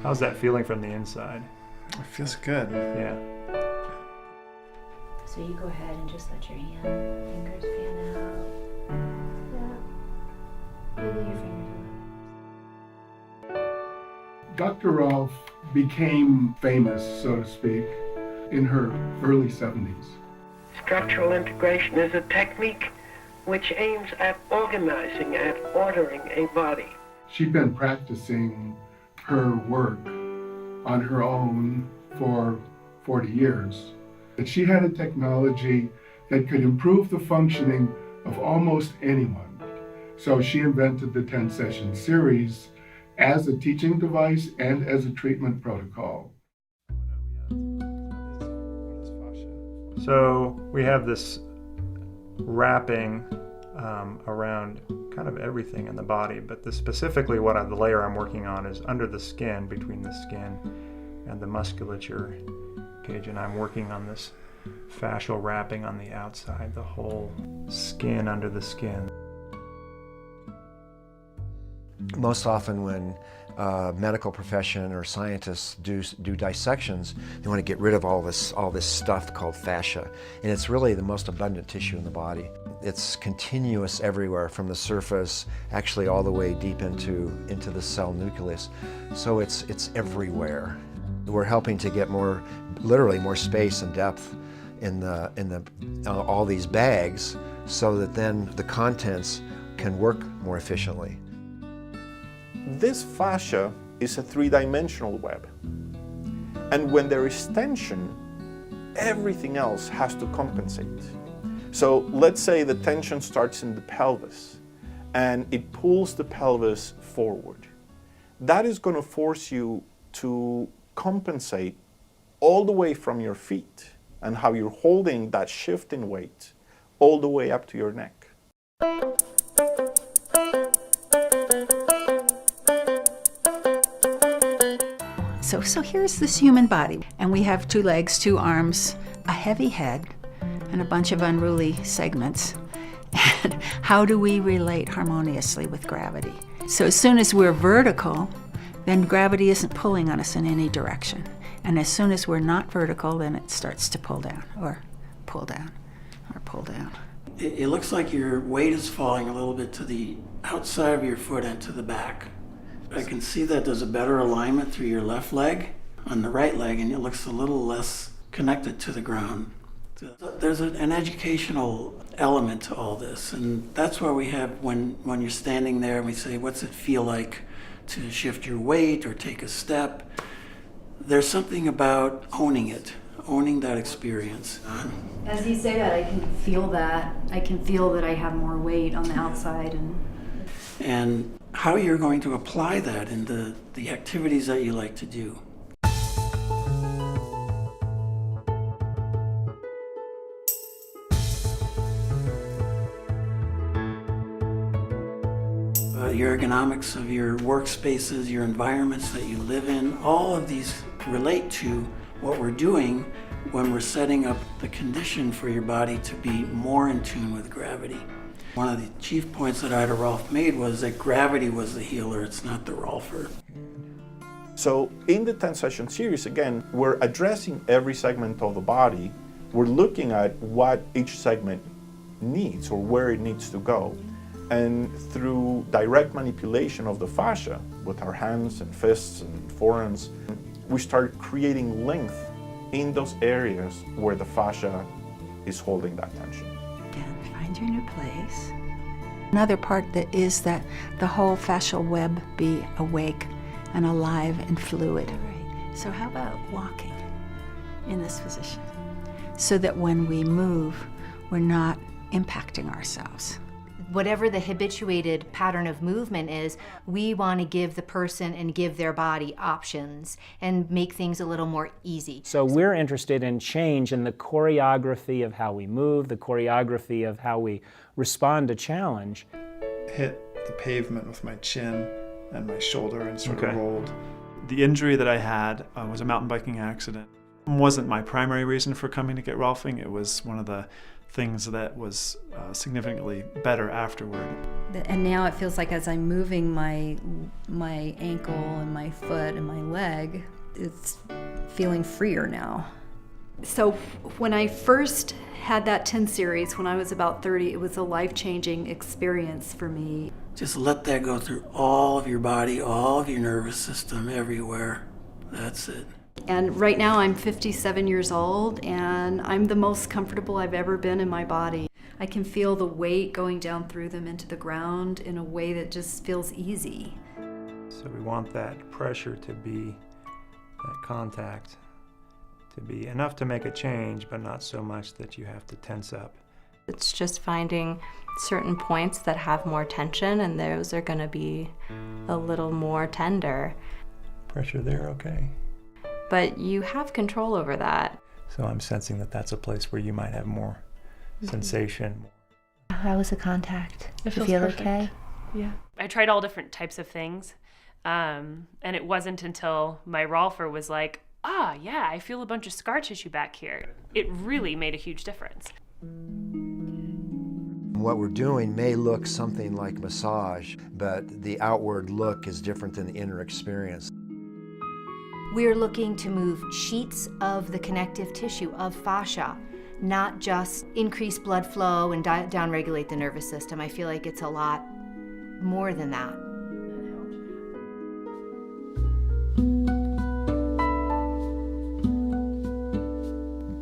How's that feeling from the inside? It feels good. Yeah. So you go ahead and just let your fingers fan out. Yeah. Wiggle your fingers. Dr. Rolf became famous, so to speak, in her early 70s. Structural integration is a technique which aims at organizing and ordering a body. She'd been practicing her work on her own for 40 years. But she had a technology that could improve the functioning of almost anyone. So she invented the 10-session series as a teaching device and as a treatment protocol. So we have this wrapping around kind of everything in the body, but specifically the layer I'm working on is under the skin, between the skin and the musculature cage, and I'm working on this fascial wrapping on the outside, the whole skin under the skin. Most often when medical profession or scientists do dissections, they want to get rid of all this stuff called fascia, and it's really the most abundant tissue in the body. It's continuous everywhere from the surface, actually all the way deep into the cell nucleus. So it's everywhere. We're helping to get literally more space and depth in all these bags, so that then the contents can work more efficiently. This fascia is a three-dimensional web, and when there is tension, everything else has to compensate. So let's say the tension starts in the pelvis and it pulls the pelvis forward. That is going to force you to compensate all the way from your feet and how you're holding that shift in weight all the way up to your neck. So here's this human body, and we have 2 legs, 2 arms, a heavy head, and a bunch of unruly segments. And how do we relate harmoniously with gravity? So as soon as we're vertical, then gravity isn't pulling on us in any direction. And as soon as we're not vertical, then it starts to pull down, or pull down, or pull down. It looks like your weight is falling a little bit to the outside of your foot and to the back. I can see that there's a better alignment through your left leg on the right leg, and it looks a little less connected to the ground. There's an educational element to all this, and that's why we have, when you're standing there and we say, what's it feel like to shift your weight or take a step? There's something about owning it, owning that experience. As you say that, I can feel that. I can feel that I have more weight on the outside. And how you're going to apply that in the activities that you like to do. Your ergonomics of your workspaces, your environments that you live in, all of these relate to what we're doing when we're setting up the condition for your body to be more in tune with gravity. One of the chief points that Ida Rolf made was that gravity was the healer, it's not the Rolfer. So in the 10-session series, again, we're addressing every segment of the body. We're looking at what each segment needs or where it needs to go. And through direct manipulation of the fascia with our hands and fists and forearms, we start creating length in those areas where the fascia is holding that tension. Again, find your new place. Another part that is that the whole fascial web be awake and alive and fluid. Right. So how about walking in this position so that when we move, we're not impacting ourselves? Whatever the habituated pattern of movement is, we want to give the person and give their body options and make things a little more easy. So we're interested in change in the choreography of how we move, the choreography of how we respond to challenge. Hit the pavement with my chin and my shoulder and sort of rolled. The injury that I had was a mountain biking accident. It wasn't my primary reason for coming to get Rolfing. It was one of the things that was significantly better afterward. And now it feels like as I'm moving my ankle and my foot and my leg, it's feeling freer now. So when I first had that 10 series, when I was about 30, it was a life-changing experience for me. Just let that go through all of your body, all of your nervous system, everywhere. That's it. And right now I'm 57 years old, and I'm the most comfortable I've ever been in my body. I can feel the weight going down through them into the ground in a way that just feels easy. So we want that pressure to be, that contact, to be enough to make a change, but not so much that you have to tense up. It's just finding certain points that have more tension, and those are going to be a little more tender. Pressure there, okay. But you have control over that. So I'm sensing that that's a place where you might have more sensation. How was the contact? It Did you feels feel perfect. okay? Yeah. I tried all different types of things, and it wasn't until my rolfer was like, yeah, I feel a bunch of scar tissue back here. It really made a huge difference. What we're doing may look something like massage, but the outward look is different than the inner experience. We're looking to move sheets of the connective tissue, of fascia, not just increase blood flow and downregulate the nervous system. I feel like it's a lot more than that.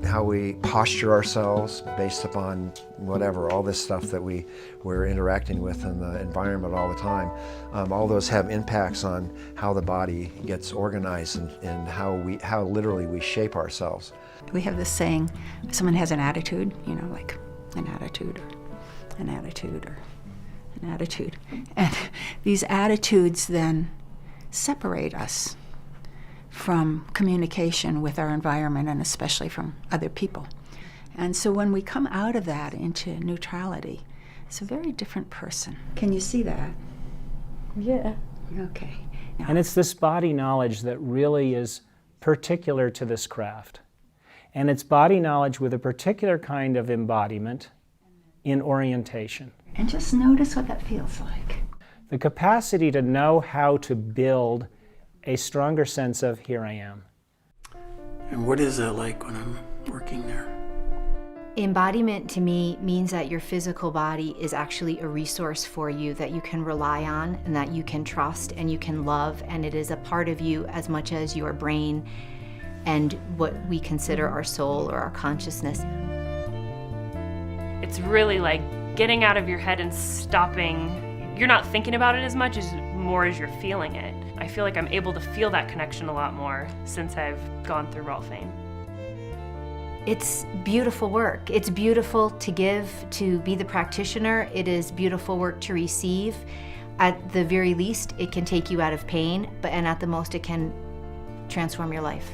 How we posture ourselves based upon whatever, all this stuff that we're interacting with in the environment all the time. All those have impacts on how the body gets organized and how literally we shape ourselves. We have this saying, someone has an attitude, you know, like an attitude or an attitude or an attitude. And these attitudes then separate us from communication with our environment and especially from other people. And so when we come out of that into neutrality, it's a very different person. Can you see that? Yeah. Okay. Now, And it's this body knowledge that really is particular to this craft. And it's body knowledge with a particular kind of embodiment in orientation. and just notice what that feels like. The capacity to know how to build a stronger sense of here I am. And what is that like when I'm working there? Embodiment to me means that your physical body is actually a resource for you that you can rely on and that you can trust and you can love, and it is a part of you as much as your brain and what we consider our soul or our consciousness. It's really like getting out of your head and stopping. You're not thinking about it as much as more as you're feeling it. I feel like I'm able to feel that connection a lot more since I've gone through Rolfing. It's beautiful work. It's beautiful to give, to be the practitioner. It is beautiful work to receive. At the very least, it can take you out of pain, and at the most, it can transform your life.